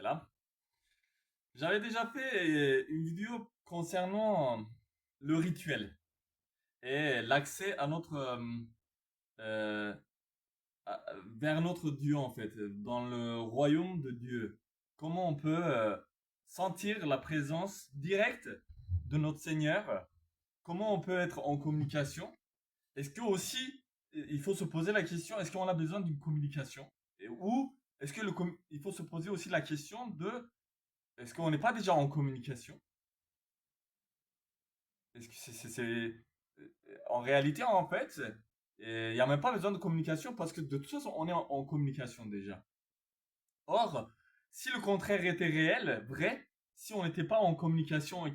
là. J'avais déjà fait une vidéo concernant le rituel et l'accès à euh, vers notre Dieu en fait, dans le royaume de Dieu. Comment on peut sentir la présence directe de notre Seigneur? Comment on peut être en communication? Est-ce que aussi il faut se poser la question, est-ce qu'on a besoin d'une communication? Ou est-ce que il faut se poser aussi la question de est-ce qu'on n'est pas déjà en communication? Est-ce que en réalité, en fait, il n'y a même pas besoin de communication parce que de toute façon, on est en communication déjà. Or, si le contraire était réel, vrai, si on n'était pas en communication et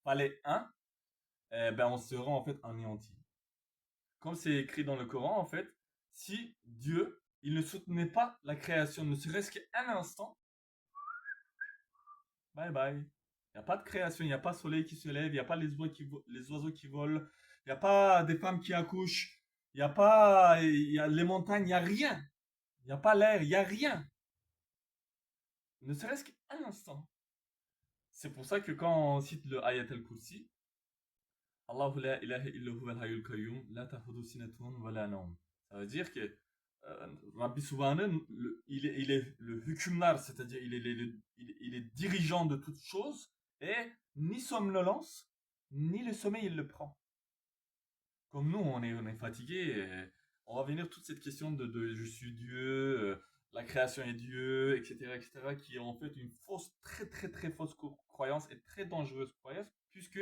fallait un, ben on serait en fait anéanti. Comme c'est écrit dans le Coran, en fait, si Dieu, il ne soutenait pas la création, ne serait-ce qu'un instant, bye bye. Il n'y a pas de création, il n'y a pas de soleil qui se lève, il n'y a pas les oiseaux qui volent, il n'y a pas des femmes qui accouchent, il n'y a pas il y a les montagnes, il n'y a rien. Il n'y a pas l'air, il n'y a rien. Ne serait-ce qu'un instant. C'est pour ça que quand on cite le Ayat al-Kursi, Allahu la ilaha illa huwa al-hayyul qayyum, la ta'khudhuhu sinatun wa la nawm. Ça veut dire que Rabbi Subhanahu, il est le hükümdar, c'est-à-dire il est dirigeant de toutes choses, et ni somnolence, ni le sommeil il le prend. Comme nous, on est fatigué, on va venir toute cette question de je suis Dieu, la création est Dieu, etc., qui est en fait une fausse, très très très fausse croyance et très dangereuse croyance, puisque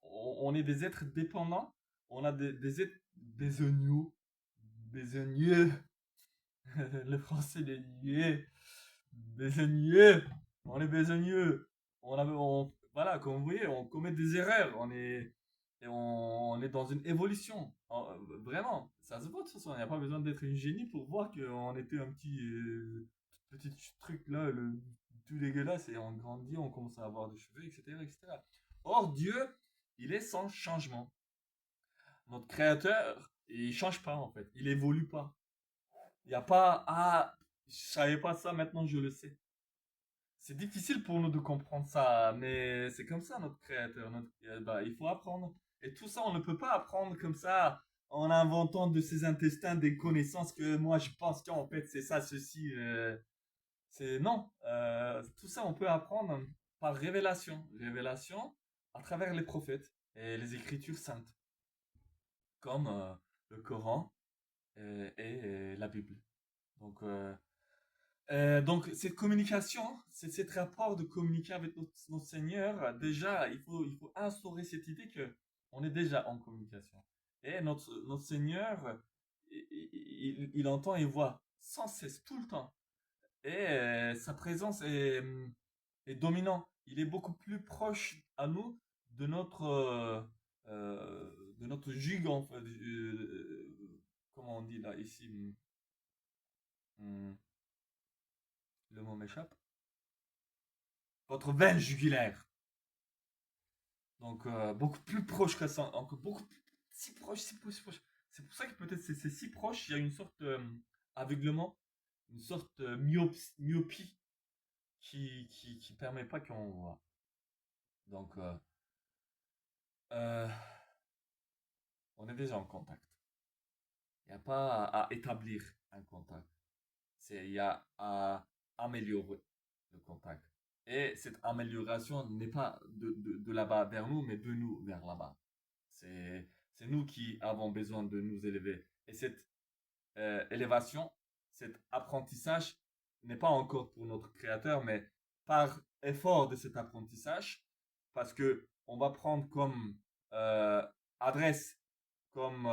on est des êtres dépendants, on a des êtres besogneux, le français des niais, besogneux, on est besogneux, voilà, comme vous voyez, on commet des erreurs, on est dans une évolution. Vraiment, ça se voit de toute façon. Il n'y a pas besoin d'être un génie pour voir qu'on était un petit truc là, tout dégueulasse, et on grandit, on commence à avoir des cheveux, etc., etc. Or, Dieu, il est sans changement. Notre créateur, il change pas en fait. Il évolue pas. Il n'y a pas, ah, je savais pas ça, maintenant je le sais. C'est difficile pour nous de comprendre ça, mais c'est comme ça notre créateur. Bah, il faut apprendre. Et tout ça, on ne peut pas apprendre comme ça en inventant de ses intestins des connaissances que moi je pense qu'en fait c'est ça, ceci. C'est non. Tout ça, on peut apprendre par révélation. Révélation à travers les prophètes et les écritures saintes, comme le Coran et la Bible. Donc, cette communication, c'est cet rapport de communiquer avec notre Seigneur, déjà, il faut instaurer cette idée que on est déjà en communication. Et notre Seigneur, il entend et voit sans cesse, tout le temps. Et sa présence est dominante. Il est beaucoup plus proche à nous de de notre jug, en fait, comment on dit là, ici, hum, le mot m'échappe. Votre veine jugulaire. Donc, beaucoup plus proche que ça, encore beaucoup plus, si proche, si proche, si proche. C'est pour ça que peut-être c'est si proche, il y a une sorte aveuglement, une sorte myopie qui permet pas qu'on voit. Donc, euh, on est déjà en contact. Il n'y a pas à établir un contact. Il y a à améliorer le contact. Et cette amélioration n'est pas de là-bas vers nous, mais de nous vers là-bas. C'est nous qui avons besoin de nous élever. Et cette élévation, cet apprentissage n'est pas encore pour notre créateur, mais par effort de cet apprentissage, parce que on va prendre comme adresse, comme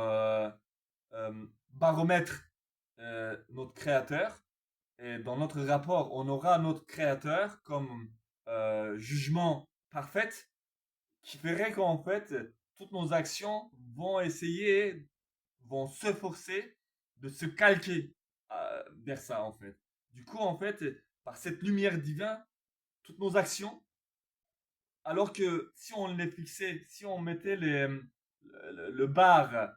baromètre notre créateur, et dans notre rapport, on aura notre créateur comme jugement parfait qui ferait qu'en fait, toutes nos actions vont se forcer de se calquer vers ça en fait. Du coup, en fait, par cette lumière divine, toutes nos actions, alors que si on les fixait, si on mettait le bar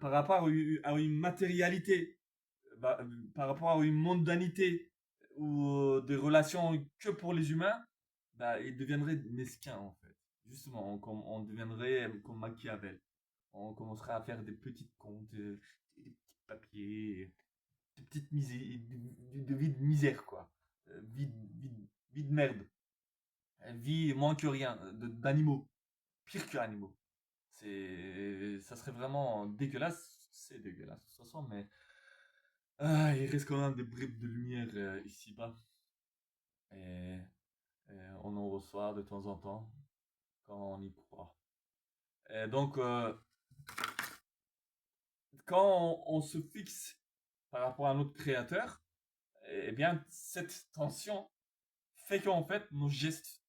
par rapport à une matérialité, par rapport à une mondanité, ou des relations que pour les humains, bah, ils deviendraient mesquins en fait. Justement, on deviendrait comme Machiavel. On commencerait à faire des petites comptes, des petits papiers, des petites misères, de vie de misère quoi. Vie de merde. Vie moins que rien, d'animaux, pire que animaux. Ça serait vraiment dégueulasse. C'est dégueulasse de toute façon, mais il reste quand même des bribes de lumière ici-bas. Et, et on en reçoit de temps en temps quand on y croit. Et donc, quand on se fixe par rapport à notre créateur, eh bien, cette tension fait qu'en fait, nos gestes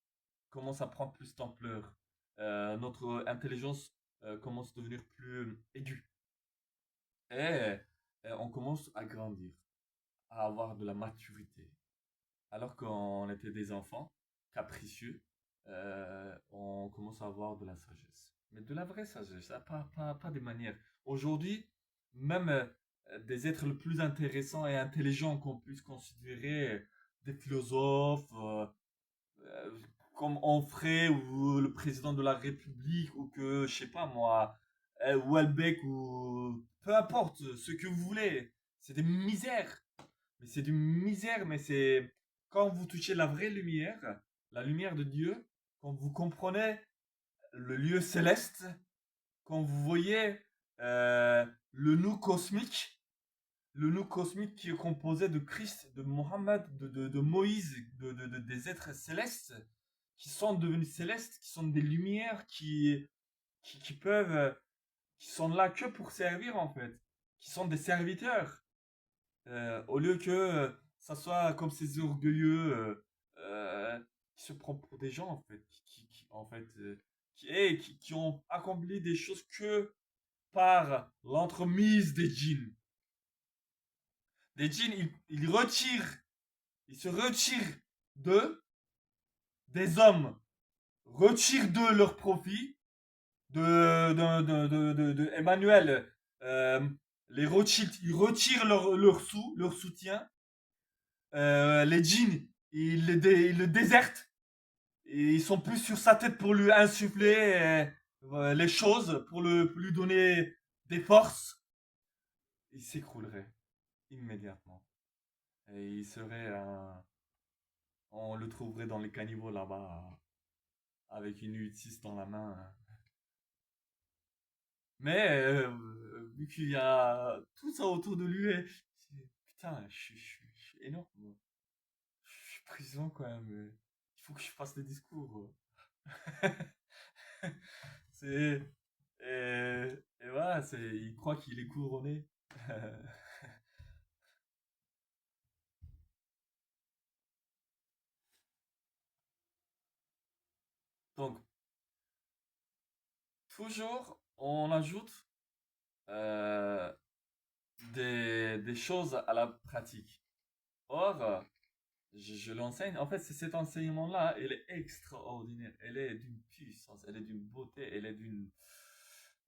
commencent à prendre plus d'ampleur. Notre intelligence commence à devenir plus aiguë. Et on commence à grandir, à avoir de la maturité. Alors qu'on était des enfants capricieux, on commence à avoir de la sagesse. Mais de la vraie sagesse, hein, pas des manières. Aujourd'hui, même des êtres les plus intéressants et intelligents qu'on puisse considérer des philosophes, euh, comme Onfray ou le président de la République, ou que, je sais pas moi, Welbeck, ou peu importe, ce que vous voulez. C'est des misères. Mais c'est du misère, mais c'est quand vous touchez la vraie lumière, la lumière de Dieu, quand vous comprenez le lieu céleste, quand vous voyez le nous cosmique, le nous cosmique qui est composé de Christ, de Mohammed, de Moïse, des êtres célestes, qui sont devenus célestes, qui sont des lumières qui peuvent, qui sont là que pour servir en fait, qui sont des serviteurs. Au lieu que ça soit comme ces orgueilleux qui se prennent pour des gens en fait, en fait, qui ont accompli des choses que par l'entremise des djinns. Les djinns, ils se retirent d'eux, des hommes retirent d'eux leur profit, Emmanuel, les Rothschild, ils retirent leur soutien. Les djinns, ils le désertent. Et ils sont plus sur sa tête pour lui insuffler les choses, pour lui donner des forces. Il s'écroulerait immédiatement. Et il serait on le trouverait dans les caniveaux là-bas, avec une U6 dans la main. Mais vu qu'il y a tout ça autour de lui, putain, je suis énorme. Je suis prison quand même. Il faut que je fasse des discours. C'est et voilà, il croit qu'il est couronné. Donc toujours on ajoute euh, des choses à la pratique. Or, je l'enseigne. En fait, c'est cet enseignement-là, elle est extraordinaire. Elle est d'une puissance, elle est d'une beauté, elle est d'une.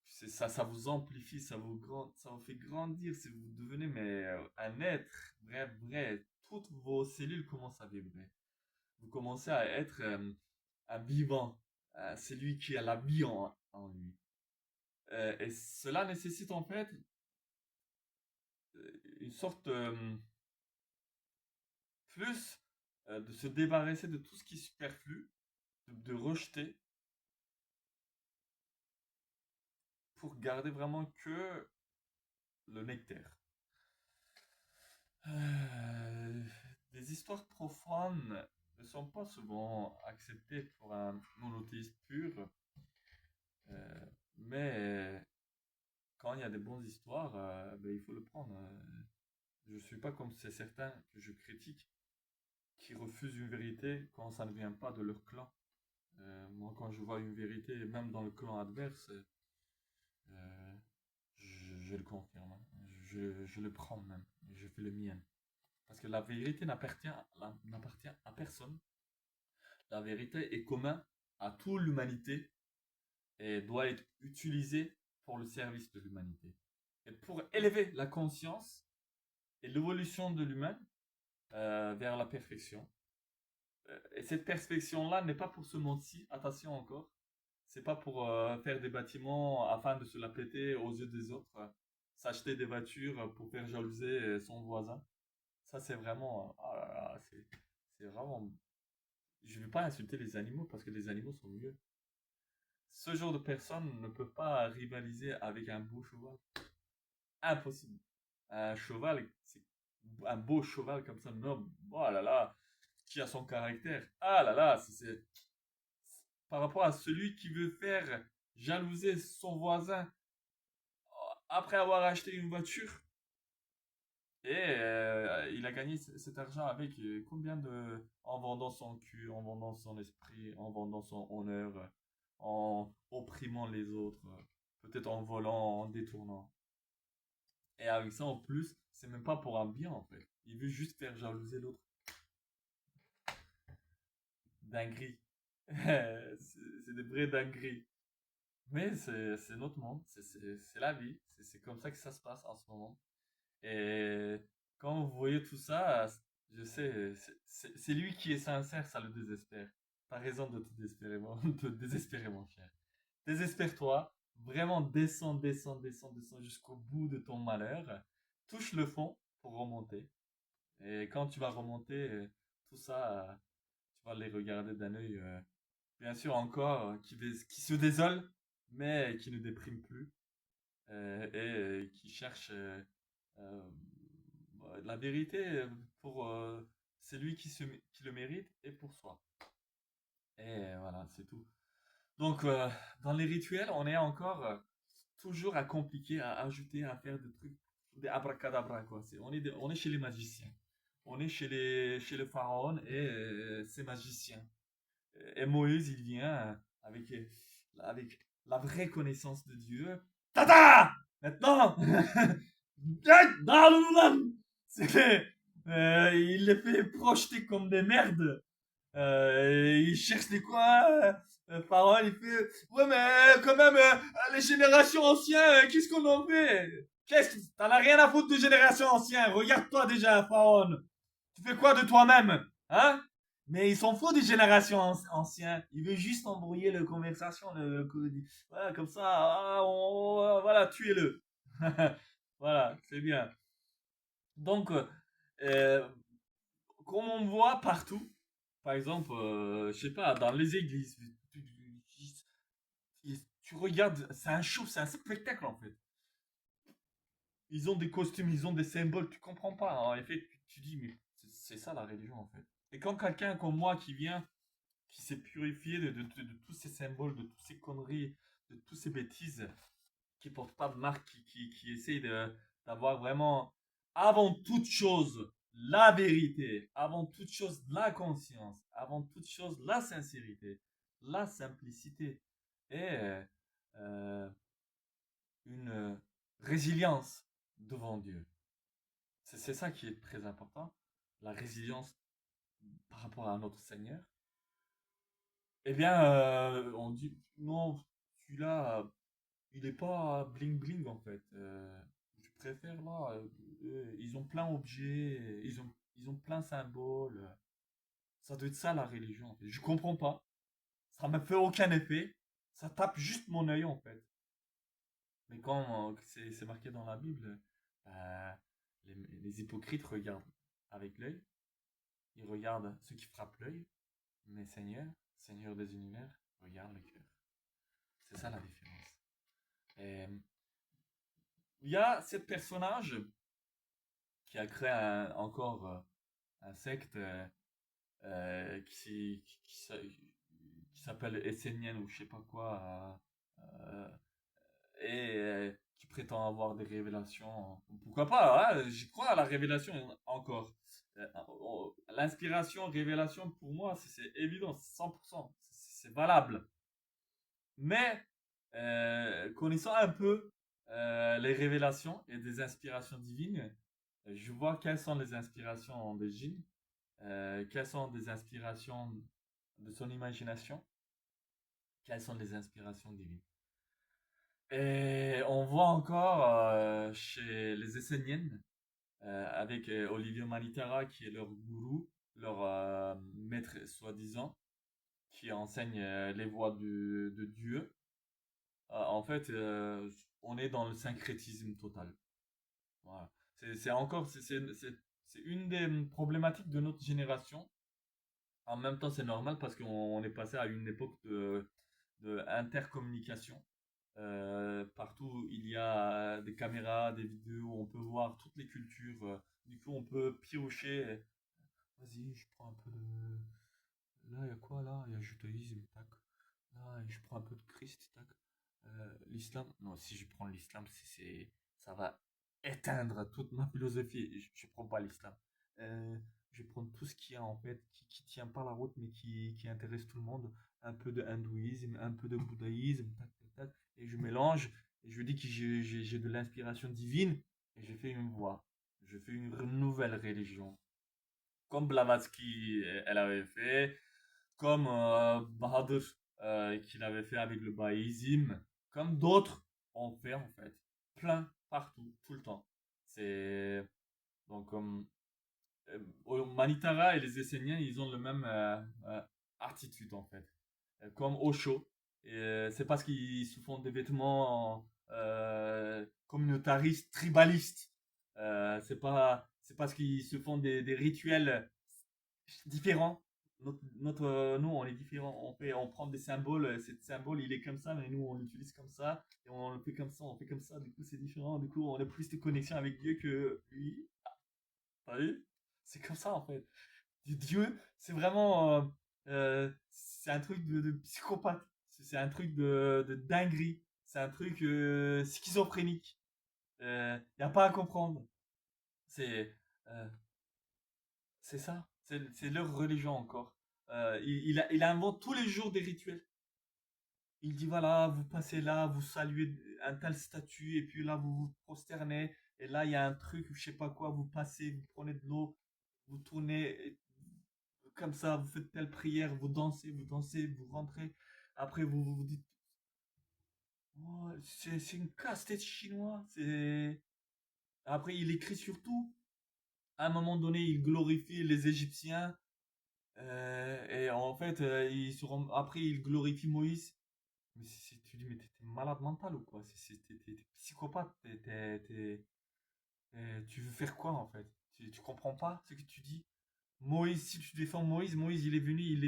Ça vous amplifie, ça vous fait grandir. Si vous devenez mais un être vrai, vrai, toutes vos cellules commencent à vibrer. Vous commencez à être un vivant, celui qui a la vie en lui. Et cela nécessite en fait une sorte plus de se débarrasser de tout ce qui est superflu, de rejeter pour garder vraiment que le nectar. Euh, des histoires profanes ne sont pas souvent acceptées pour un monothéiste pur, euh, mais quand il y a des bonnes histoires, ben, il faut le prendre. Je ne suis pas comme c'est certains que je critique, qui refusent une vérité quand ça ne vient pas de leur clan. Moi, quand je vois une vérité, même dans le clan adverse, euh, je le confirme, hein. Je le prends même, je fais le mien. Parce que la vérité n'appartient à personne. La vérité est commune à toute l'humanité et doit être utilisée pour le service de l'humanité. Et pour élever la conscience et l'évolution de l'humain, vers la perfection. Et cette perfection-là n'est pas pour se mentir, attention encore. C'est pas pour faire des bâtiments afin de se la péter aux yeux des autres. S'acheter des voitures pour faire jalouser son voisin. Ça, c'est vraiment. Oh là là, c'est vraiment. Je ne vais pas insulter les animaux parce que les animaux sont mieux. Ce genre de personnes ne peuvent pas rivaliser avec un beau cheval. Impossible. Un cheval, c'est un beau cheval comme ça, noble. Oh là là, qui a son caractère. Ah là là, par rapport à celui qui veut faire jalouser son voisin après avoir acheté une voiture. Et il a gagné cet argent avec combien de... En vendant son cul, en vendant son esprit, en vendant son honneur, en opprimant les autres, peut-être en volant, en détournant. Et avec ça, en plus, c'est même pas pour un bien, en fait. Il veut juste faire jalouser l'autre. Dinguerie. C'est des vrais dingueries. Mais c'est notre monde, c'est la vie. C'est comme ça que ça se passe en ce moment. Et quand vous voyez tout ça, je sais, c'est lui qui est sincère, ça le désespère. T'as raison de te désespérer, de te désespérer, mon cher. Désespère-toi, vraiment descends, descends, descends, descends jusqu'au bout de ton malheur. Touche le fond pour remonter. Et quand tu vas remonter, tout ça, tu vas les regarder d'un œil, bien sûr encore, qui se désole, mais qui ne déprime plus. Et qui cherche euh, la vérité pour celui qui le mérite et pour soi. Et voilà, c'est tout. Donc, dans les rituels, on est encore toujours à compliquer, à ajouter, à faire des trucs, des abracadabra, quoi. On est chez les magiciens. On est chez le pharaon et ses magiciens. Et Moïse, il vient avec la vraie connaissance de Dieu. Tata! Maintenant! C'est, il les fait projeter comme des merdes. Il cherche des coins. Pharaon, il fait, ouais, mais quand même, les générations anciennes, qu'est-ce qu'on en fait? T'en as rien à foutre de générations anciennes. Regarde-toi déjà, Pharaon. Tu fais quoi de toi-même? Hein? Mais ils s'en foutent des générations anciennes. Il veut juste embrouiller la conversation. Voilà, comme ça, ah, voilà, tuez-le. Voilà, c'est bien. Donc, euh, comme on voit partout, par exemple, je sais pas, dans les églises, tu regardes, c'est un show, c'est un spectacle en fait. Ils ont des costumes, ils ont des symboles, tu comprends pas. En effet, tu dis, mais c'est ça la religion en fait. Et quand quelqu'un comme moi qui vient, qui s'est purifié de tous ces symboles, de toutes ces conneries, de toutes ces bêtises, qui portent pas de marque, qui essaye d'avoir vraiment, avant toute chose, la vérité, avant toute chose, la conscience, avant toute chose, la sincérité, la simplicité et euh, une résilience devant Dieu. C'est ça qui est très important, la résilience par rapport à notre Seigneur. Eh bien, on dit, non, celui-là, il est pas bling bling en fait. Je préfère là, ils ont plein d'objets, ils ont plein de symboles. Ça doit être ça la religion en fait. Je comprends pas. Ça m'a fait aucun effet. Ça tape juste mon œil en fait. Mais quand c'est marqué dans la Bible, euh, les hypocrites regardent avec l'œil. Ils regardent ceux qui frappent l'œil. Mais Seigneur, Seigneur des univers, regarde le cœur. C'est ça la différence. Et il y a ce personnage qui a créé encore un secte qui s'appelle Essénienne ou je sais pas quoi, et qui prétend avoir des révélations. Pourquoi pas, hein, j'y crois à la révélation encore. L'inspiration, révélation, pour moi, c'est évident, 100%, c'est valable. Mais connaissant un peu les révélations et des inspirations divines, je vois quelles sont les inspirations des djinns, quelles sont des inspirations de son imagination, quelles sont les inspirations divines. Et on voit encore chez les Esséniennes avec Olivier Manitara qui est leur gourou, leur maître soi-disant, qui enseigne les voies de Dieu. En fait, on est dans le syncrétisme total. Voilà. C'est encore, c'est une des problématiques de notre génération. En même temps, c'est normal parce qu'on est passé à une époque de intercommunication. Partout, il y a des caméras, des vidéos, on peut voir toutes les cultures. Du coup, on peut piocher. Vas-y, je prends un peu de. Là, il y a quoi là? Il y a judaïsme, tac. Là, je prends un peu de Christ, tac. L'islam. Non, si je prends l'islam, ça va éteindre toute ma philosophie. Je prends pas l'islam. Euh, je vais prendre tout ce qui a en fait, qui tient pas la route, mais qui intéresse tout le monde. Un peu de hindouisme, un peu de bouddhisme, tac, tac, tac. Et je mélange. Et je dis que j'ai de l'inspiration divine. Et je fais une voie. Je fais une nouvelle religion. Comme Blavatsky, elle avait fait comme Bahadur qu'il avait fait avec le baïsme, comme d'autres ont fait en fait, plein partout, tout le temps. C'est donc Manitara et les Esséniens, ils ont le même attitude en fait, comme Osho. Et c'est parce qu'ils se font des vêtements communautaristes, tribalistes. C'est parce qu'ils se font des rituels différents. Nous, on est différents. On prend des symboles. Ces symbole, il est comme ça, mais nous, on l'utilise comme ça. Et on le fait comme ça, on fait comme ça. Du coup, c'est différent. Du coup, on a plus de connexion avec Dieu que lui. T'as vu? C'est comme ça, en fait. Dieu, c'est vraiment. C'est un truc de psychopathe. C'est un truc de dinguerie. C'est un truc schizophrénique. Il n'y a pas à comprendre. C'est. euh, C'est ça, c'est leur religion encore. Il invente tous les jours des rituels. Il dit voilà, vous passez là, vous saluez un tel statut, et puis là vous vous prosternez, et là il y a un truc, je sais pas quoi, vous passez, vous prenez de l'eau, vous tournez comme ça, vous faites telle prière, vous dansez, vous rentrez. Après vous dites, oh, c'est une casse-tête chinois. Après il écrit surtout. À un moment donné, il glorifie les Égyptiens. Et en fait, après, il glorifie Moïse. Mais tu dis, mais t'es malade mental ou quoi? T'es psychopathe. Tu veux faire quoi en fait? Tu comprends pas ce que tu dis? Moïse, si tu défends Moïse, Moïse, il est venu, il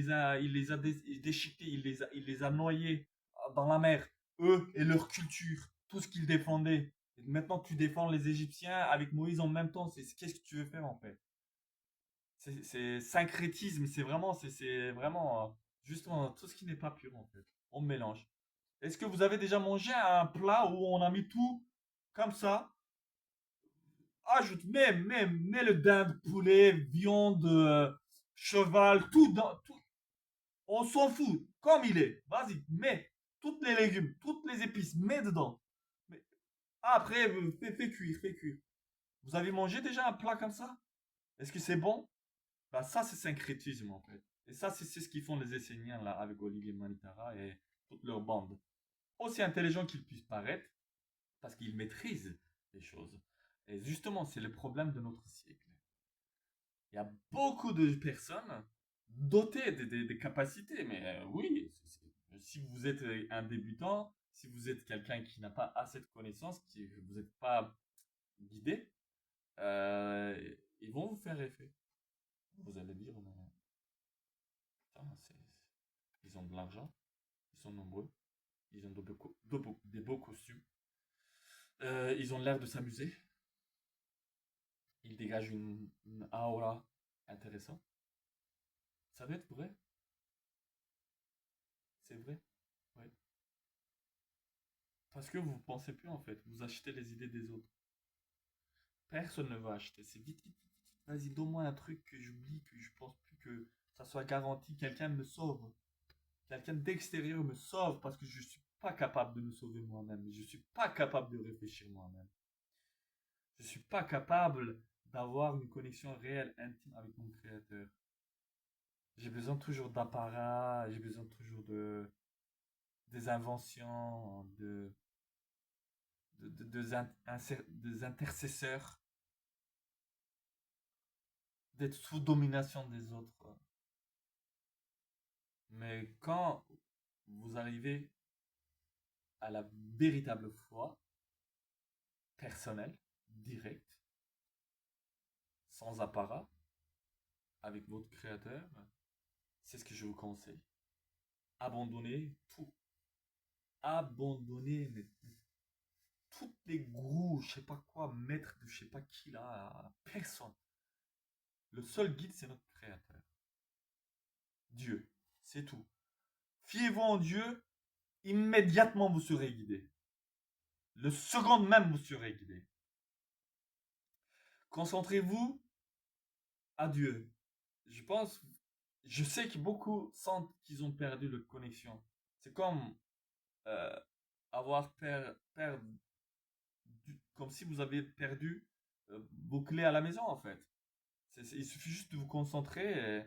déchiquetés, il les a noyés dans la mer. Eux et leur culture, tout ce qu'ils défendaient. Et maintenant, tu défends les Égyptiens avec Moïse en même temps. Qu'est-ce que tu veux faire en fait? C'est syncrétisme, c'est vraiment justement tout ce qui n'est pas pur en fait. On mélange. Est-ce que vous avez déjà mangé un plat où on a mis tout comme ça? Ajoute même le dinde, poulet, viande, cheval, tout. On s'en fout, comme il est. Vas-y, mets toutes les légumes, toutes les épices, mets dedans. Mais après, fais cuire, fais cuire. Vous avez mangé déjà un plat comme ça? Est-ce que c'est bon? Bah, ça, c'est syncrétisme, en fait. Et ça, c'est ce qu'ils font les Esséniens, là, avec Olivier Manitara et toute leur bande. Aussi intelligents qu'ils puissent paraître, parce qu'ils maîtrisent les choses. Et justement, c'est le problème de notre siècle. Il y a beaucoup de personnes dotées des capacités, mais oui, si vous êtes un débutant, si vous êtes quelqu'un qui n'a pas assez de connaissances, qui vous n'êtes pas guidé, ils vont vous faire effet. Vous allez dire, mais putain, ils ont de l'argent, ils sont nombreux, ils ont des beaux costumes, ils ont l'air de s'amuser, ils dégagent une aura intéressante. Ça doit être vrai, c'est vrai, ouais. Parce que vous ne pensez plus en fait, vous achetez les idées des autres. Personne ne va acheter, c'est vite, vite, vite, vite. Vas-y, donne-moi un truc que j'oublie, que je pense plus que ça soit garanti, quelqu'un me sauve. Quelqu'un d'extérieur me sauve parce que je ne suis pas capable de me sauver moi-même. Je ne suis pas capable de réfléchir moi-même. Je ne suis pas capable d'avoir une connexion réelle, intime avec mon créateur. J'ai besoin toujours d'apparat, j'ai besoin toujours des inventions, des intercesseurs. d'être sous domination des autres. Mais quand vous arrivez à la véritable foi personnelle, directe, sans apparat, avec votre créateur, c'est ce que je vous conseille. Abandonnez tout. Abandonnez toutes les gourous, je sais pas quoi, maîtres de je sais pas qui là, personne. Le seul guide, c'est notre créateur. Dieu. C'est tout. Fiez-vous en Dieu, immédiatement vous serez guidé. Le second même vous serez guidé. Concentrez-vous à Dieu. Je pense, je sais que beaucoup sentent qu'ils ont perdu leur connexion. C'est comme euh, avoir comme si vous avez perdu vos clés à la maison en fait. Il suffit juste de vous concentrer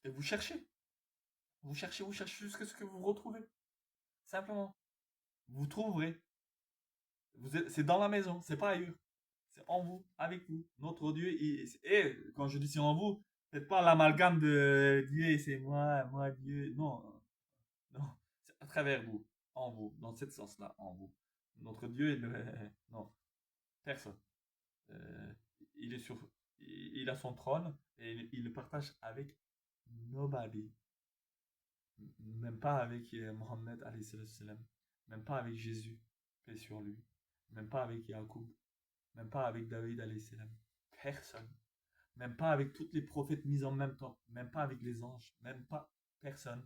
et vous cherchez. Vous cherchez jusqu'à ce que vous retrouvez. Simplement. Vous trouverez. C'est dans la maison, c'est pas ailleurs. C'est en vous, avec vous. Notre Dieu, et quand je dis c'est en vous, c'est pas l'amalgame de Dieu et c'est moi Dieu. Non, non. C'est à travers vous, en vous, dans ce sens-là, en vous. Notre Dieu, non, personne. Euh, il est sur, il a son trône et il le partage avec nobody. Même pas avec Mohammed, alayhi salam. Même pas avec Jésus, paix sur lui. Même pas avec Jacob. Même pas avec David, alayhi salam. Personne. Même pas avec tous les prophètes mis en même temps. Même pas avec les anges. Même pas personne.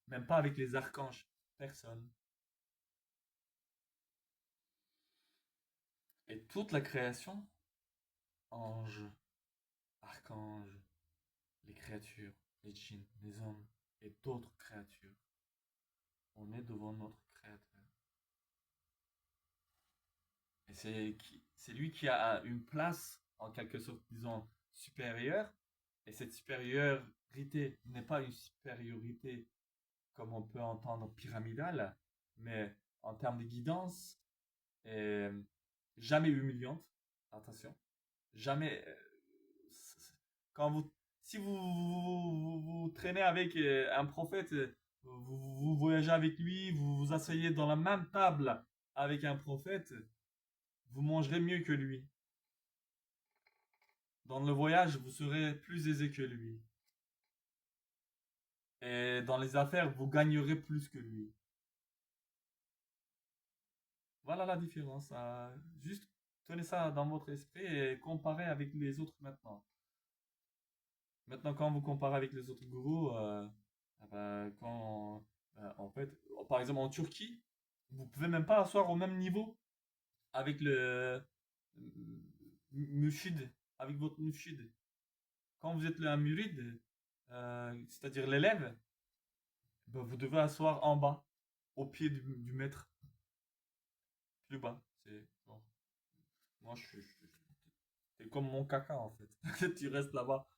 Même pas avec les archanges. Personne. Et toute la création, anges, archanges, les créatures, les djinns, les hommes et d'autres créatures, on est devant notre créateur. Et c'est lui qui a une place, en quelque sorte, disons, supérieure. Et cette supériorité n'est pas une supériorité comme on peut entendre pyramidale, mais en termes de guidance, et jamais humiliante. Attention. Jamais. Quand vous, si vous traînez avec un prophète, vous voyagez avec lui, vous vous asseyez dans la même table avec un prophète, vous mangerez mieux que lui. Dans le voyage, vous serez plus aisé que lui. Et dans les affaires, vous gagnerez plus que lui. Voilà la différence. Juste tenez ça dans votre esprit et comparez avec les autres maintenant. Maintenant, quand vous comparez avec les autres gourous, ah bah, en fait, par exemple en Turquie, vous pouvez même pas asseoir au même niveau avec le mufid, avec votre mufid. Quand vous êtes un murid, c'est-à-dire l'élève, bah, vous devez asseoir en bas, au pied du maître, plus bas. C'est bon. Moi, c'est comme mon caca en fait. Tu restes là-bas.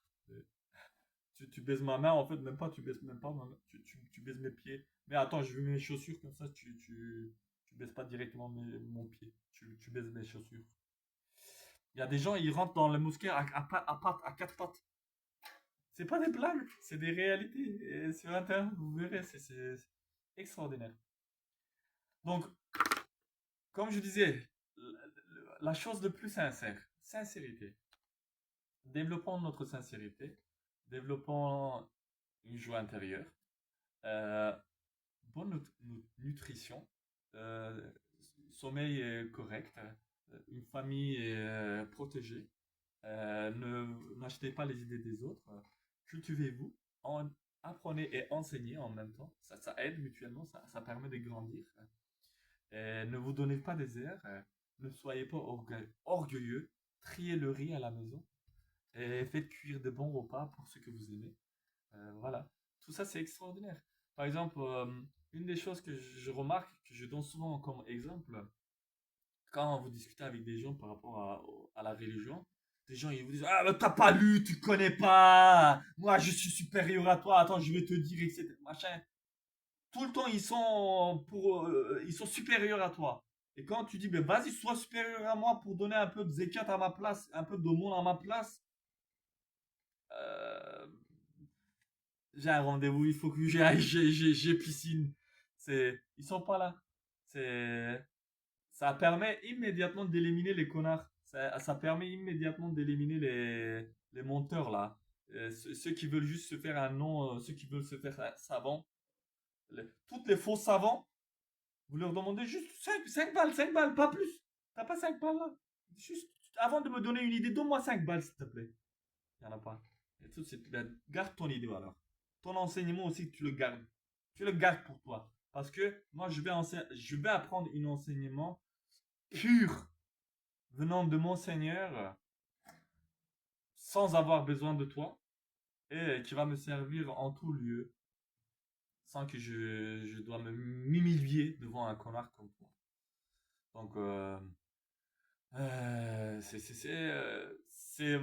Tu baises ma main, en fait, même pas, tu baises même pas ma main, tu baises mes pieds. Mais attends, je mets mes chaussures comme ça, tu baises pas directement mon pied, tu baises mes chaussures. Il y a des gens, ils rentrent dans la mosquée à quatre pattes. C'est pas des blagues, c'est des réalités. Et sur Internet, vous verrez, c'est extraordinaire. Donc, comme je disais, la chose le plus sincère, sincérité. Développons notre sincérité, développons une joie intérieure, euh, bonne nutrition, euh, sommeil correct, une famille protégée. N'achetez pas les idées des autres. Cultivez-vous, apprenez et enseignez en même temps. Ça aide mutuellement, ça permet de grandir. Ne vous donnez pas des airs. Ne soyez pas orgueilleux. Triez le riz à la maison. Et faites cuire de bons repas pour ceux que vous aimez. Voilà. Tout ça, c'est extraordinaire. Par exemple, une des choses que je remarque, que je donne souvent comme exemple, quand vous discutez avec des gens par rapport à la religion, des gens ils vous disent ah, mais t'as pas lu, tu connais pas, moi je suis supérieur à toi, attends, je vais te dire, etc. Machin. Tout le temps, ils sont supérieurs à toi. Et quand tu dis, ben vas-y, sois supérieur à moi pour donner un peu de zekat à ma place, un peu de monde à ma place, j'ai un rendez-vous, il faut que j'aille, j'ai piscine. Ils sont pas là. C'est, ça permet immédiatement d'éliminer les connards. Ça permet immédiatement d'éliminer les menteurs là. Ceux qui veulent juste se faire un nom, ceux qui veulent se faire un savant. Toutes les faux savants, vous leur demandez juste 5 balles, pas plus. T'as pas 5 balles là. Juste, avant de me donner une idée, donne-moi 5 balles s'il te plaît. Il n'y en a pas. Et tout, garde ton idée alors. Ton enseignement aussi, tu le gardes. Tu le gardes pour toi. Parce que moi, je vais apprendre un enseignement pur venant de mon Seigneur sans avoir besoin de toi et qui va me servir en tout lieu sans que je dois me m'humilier devant un connard comme toi. Donc, c'est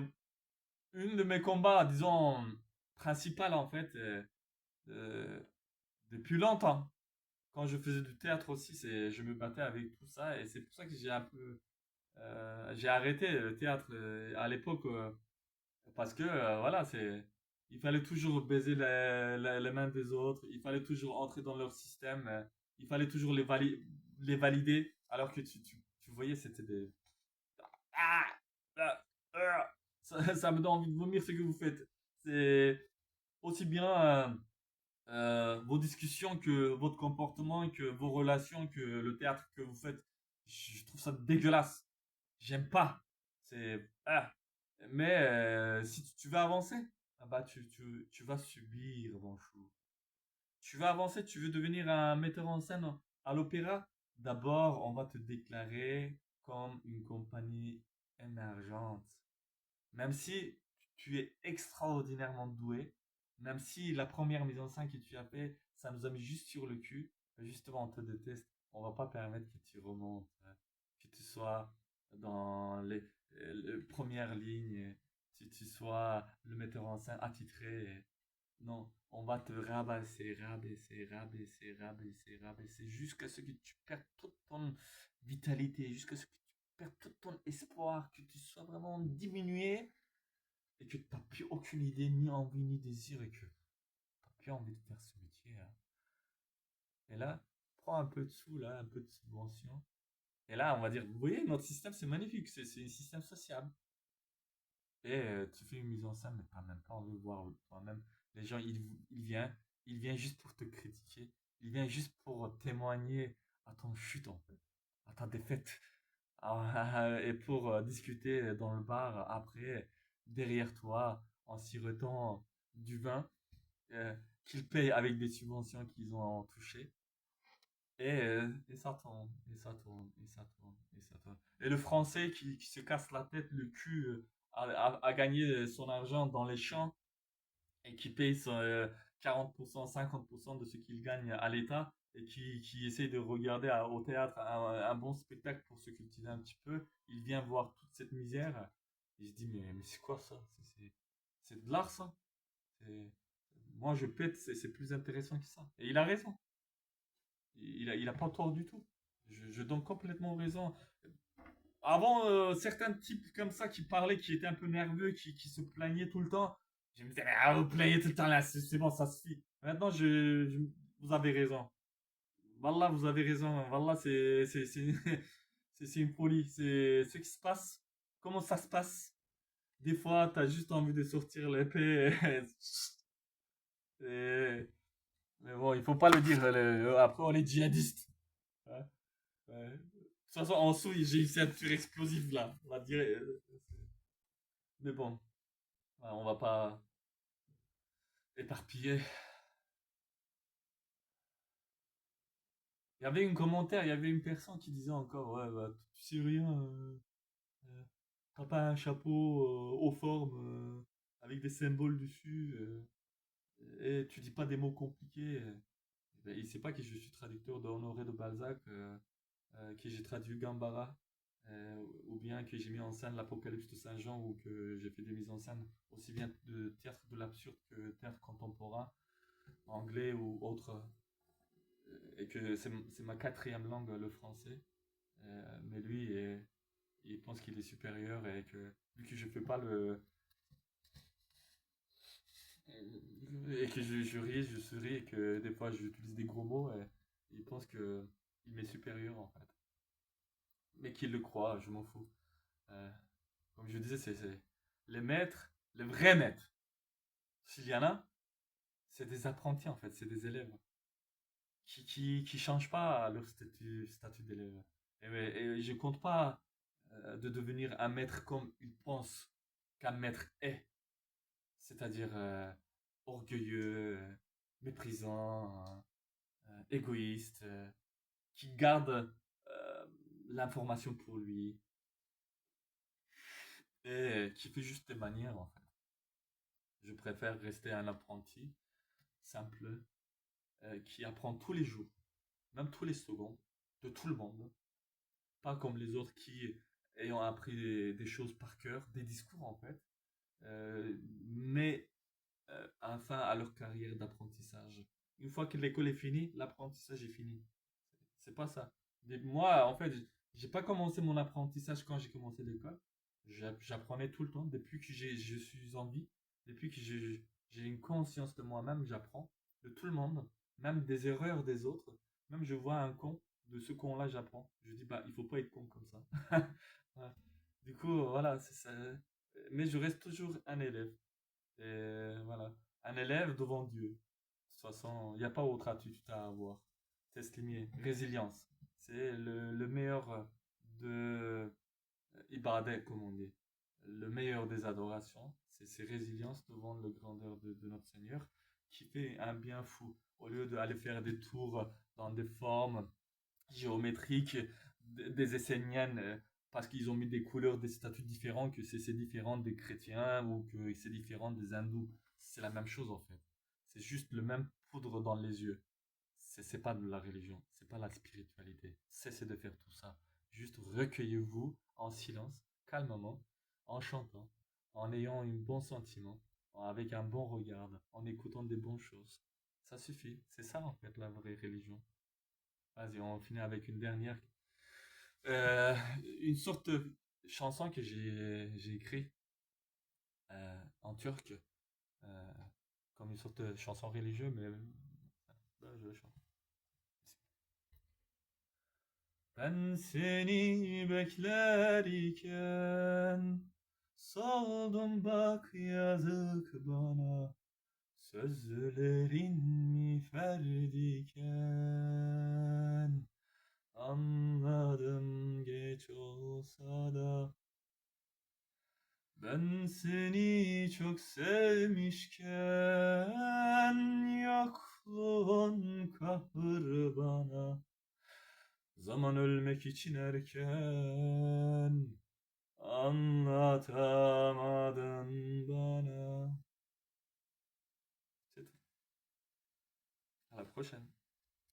une de mes combats, disons, principal en fait, euh, depuis longtemps. Quand je faisais du théâtre aussi, je me battais avec tout ça et c'est pour ça que j'ai arrêté le théâtre à l'époque parce que voilà, il fallait toujours baiser les mains des autres, il fallait toujours entrer dans leur système, il fallait toujours les valider alors que tu voyais c'était des ah, ah, ça me donne envie de vomir ce que vous faites. C'est aussi bien vos discussions que votre comportement, que vos relations, que le théâtre que vous faites. Je trouve ça dégueulasse. J'aime pas. C'est ah. Mais si tu veux avancer, ah bah tu vas subir, mon chou. Tu veux avancer, tu veux devenir un metteur en scène à l'opéra. D'abord, on va te déclarer comme une compagnie émergente. Même si tu es extraordinairement doué, même si la première mise en scène que tu as fait, ça nous a mis juste sur le cul, justement on te déteste, on va pas permettre que tu remontes, hein, que tu sois dans les premières lignes, que tu sois le metteur en scène attitré. Non, on va te rabaisser, rabaisser, rabaisser, rabaisser, rabaisser, jusqu'à ce que tu perdes toute ton vitalité, jusqu'à ce que tu perdes tout ton espoir, que tu sois vraiment diminué et que tu n'as plus aucune idée, ni envie, ni désir, et que tu n'as plus envie de faire ce métier, hein. Et là, prends un peu de sous, là, un peu de subvention. Et là, on va dire, vous voyez, notre système, c'est magnifique, c'est un système sociable. Et tu fais une mise en scène, mais tu n'as même pas envie de voir toi-même. Les gens, ils viennent juste pour te critiquer. Ils viennent juste pour témoigner à ton chute, en fait, à ta défaite. Et pour discuter dans le bar après, derrière toi, en sirotant du vin qu'ils payent avec des subventions qu'ils ont touchées. Et ça tourne, et ça tourne, et ça tourne, et ça tourne. Et le français qui se casse la tête, le cul, à gagner son argent dans les champs et qui paye son, 40%, 50% de ce qu'il gagne à l'État et qui essaie de regarder au théâtre un bon spectacle pour se cultiver un petit peu, il vient voir toute cette misère. Il se dit, mais c'est quoi ça? C'est de l'art ça? C'est- Moi je pète, c'est plus intéressant que ça. Et il a raison. Il a pas tort du tout. Je donne complètement raison. Avant, certains types comme ça qui parlaient, qui étaient un peu nerveux, qui se plaignaient tout le temps, je me disais, mais vous plaignez tout le temps là, c'est bon, ça suffit. Maintenant, vous avez raison. Wallah, vous avez raison. Wallah, c'est une folie. C'est ce qui se passe. Comment ça se passe? Des fois, t'as juste envie de sortir l'épée. Et- Mais bon, il faut pas le dire. Après, on est djihadiste. Ouais, ouais. De toute façon, en dessous, j'ai une ceinture explosive là. On va dire. Mais bon, ouais, on va pas éparpiller. Il y avait un commentaire, il y avait une personne qui disait encore, ouais, bah, tu sais rien, euh, t'as pas un chapeau aux formes avec des symboles dessus, et tu dis pas des mots compliqués. Ben, il sait pas que je suis traducteur d'Honoré de Balzac, que j'ai traduit Gambara, ou bien que j'ai mis en scène l'Apocalypse de Saint Jean, ou que j'ai fait des mises en scène aussi bien de théâtre de l'absurde que théâtre contemporain, anglais ou autre, et que c'est ma quatrième langue, le français. Mais lui, il pense qu'il est supérieur et que vu que je fais pas Et que je ris, je souris, et que des fois j'utilise des gros mots, et il pense que il m'est supérieur en fait. Mais qu'il le croit, je m'en fous. Euh, Comme je disais, c'est les maîtres, les vrais maîtres. S'il y en a, c'est des apprentis en fait, c'est des élèves qui changent pas leur statut d'élève. Et je compte pas de devenir un maître comme ils pensent qu'un maître est, c'est-à-dire orgueilleux, méprisant, égoïste, qui garde l'information pour lui et qui fait juste des manières en fait. Je préfère rester un apprenti simple qui apprend tous les jours, même tous les secondes, de tout le monde. Pas comme les autres qui, ayant appris des choses par cœur, des discours en fait, mais enfin à leur carrière d'apprentissage. Une fois que l'école est finie, l'apprentissage est fini. C'est pas ça. Mais moi, en fait, j'ai pas commencé mon apprentissage quand j'ai commencé l'école. J'apprenais tout le temps. Depuis que je suis en vie, depuis que j'ai une conscience de moi-même, j'apprends de tout le monde, même des erreurs des autres. Même je vois un con, de ce con-là, j'apprends. Je dis, bah, il faut pas être con comme ça. Ouais. Du coup, voilà, c'est ça. Mais je reste toujours un élève. Et voilà, un élève devant Dieu. De toute façon, il n'y a pas autre attitude à avoir. Teslimier, résilience. C'est le meilleur de Ibadet, comme on dit. Le meilleur des adorations, c'est résilience devant le grandeur de notre Seigneur qui fait un bien fou. Au lieu d'aller faire des tours dans des formes géométriques, des Esséniennes, parce qu'ils ont mis des couleurs, des statues différents, que c'est différent des chrétiens ou que c'est différent des hindous. C'est la même chose en fait. C'est juste le même poudre dans les yeux. C'est pas de la religion, c'est pas la spiritualité. Cessez de faire tout ça. Juste recueillez-vous en silence, calmement, en chantant, en ayant un bon sentiment, avec un bon regard, en écoutant des bonnes choses. Ça suffit. C'est ça en fait la vraie religion. Vas-y, on finit avec une dernière. Euh, une sorte de chanson que j'ai écrite en turc, euh, comme une sorte de chanson religieuse, mais je chante. Ben seni beklerken soldum bak yazık bana sözlerin mi ferdiken anladım geç olsa da ben seni çok sevmişken yokluğun kahır bana zaman ölmek için erken anlatamadın bana. C'est tout. À la prochaine.